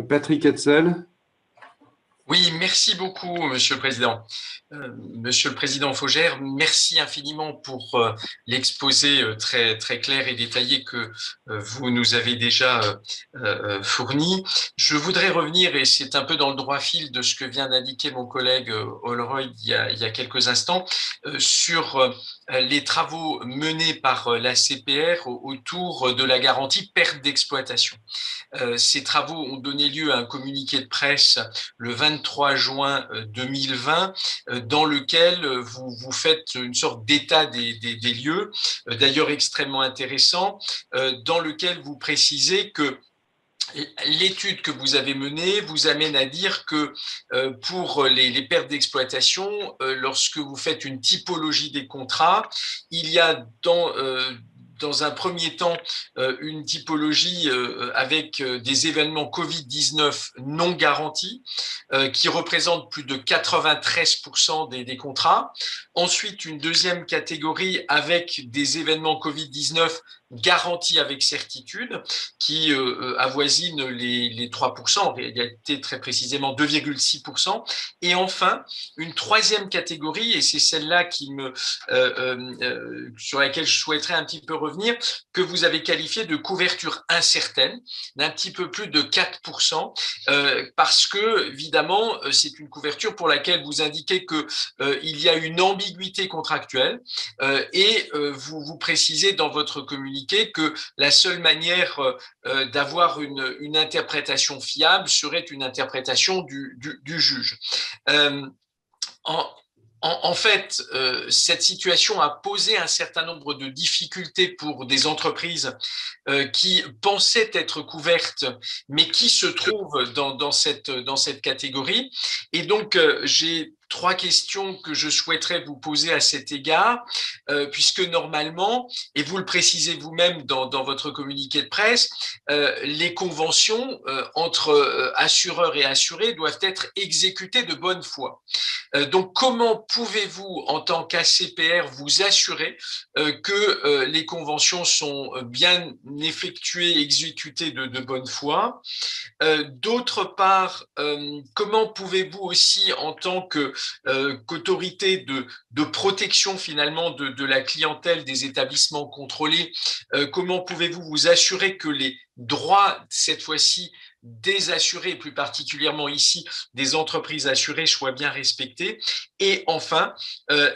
Patrick Hetzel. Oui, merci beaucoup, Monsieur le Président. Monsieur le Président Faugère, merci infiniment pour l'exposé très clair et détaillé que vous nous avez déjà fourni. Je voudrais revenir, et c'est un peu dans le droit fil de ce que vient d'indiquer mon collègue Holroyd il y a quelques instants, sur les travaux menés par la CPR autour de la garantie perte d'exploitation. Ces travaux ont donné lieu à un communiqué de presse le 23 juin 2020, dans lequel vous faites une sorte d'état des lieux, d'ailleurs extrêmement intéressant, dans lequel vous précisez que l'étude que vous avez menée vous amène à dire que pour les pertes d'exploitation, lorsque vous faites une typologie des contrats, il y a dans un premier temps, une typologie avec des événements Covid-19 non garantis, qui représentent plus de 93% des contrats. Ensuite, une deuxième catégorie avec des événements Covid-19 garantis avec certitude, qui avoisine les 3%, en réalité très précisément 2,6%. Et enfin, une troisième catégorie, et c'est celle-là sur laquelle je souhaiterais un petit peu revenir, que vous avez qualifiée de couverture incertaine, d'un petit peu plus de 4%, parce que, évidemment, c'est une couverture pour laquelle vous indiquez qu'il y a une ambiguïté contractuelle, et vous précisez dans votre communiqué que la seule manière d'avoir une interprétation fiable serait une interprétation du juge. Euh, en, en fait, cette situation a posé un certain nombre de difficultés pour des entreprises qui pensaient être couvertes, mais qui se trouvent dans cette catégorie. Et donc, j'ai trois questions que je souhaiterais vous poser à cet égard, puisque normalement, et vous le précisez vous-même dans votre communiqué de presse, les conventions entre assureurs et assurés doivent être exécutées de bonne foi. Donc, comment pouvez-vous, en tant qu'ACPR, vous assurer que les conventions sont bien effectuées, exécutées de bonne foi? D'autre part, comment pouvez-vous aussi, en tant qu'autorité de protection finalement de la clientèle des établissements contrôlés, comment pouvez-vous vous assurer que les droits, cette fois-ci, des assurés, plus particulièrement ici des entreprises assurées, soient bien respectés? Et enfin,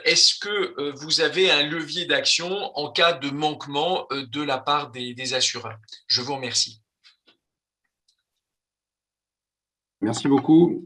est-ce que vous avez un levier d'action en cas de manquement de la part des assureurs? Je vous remercie. Merci beaucoup.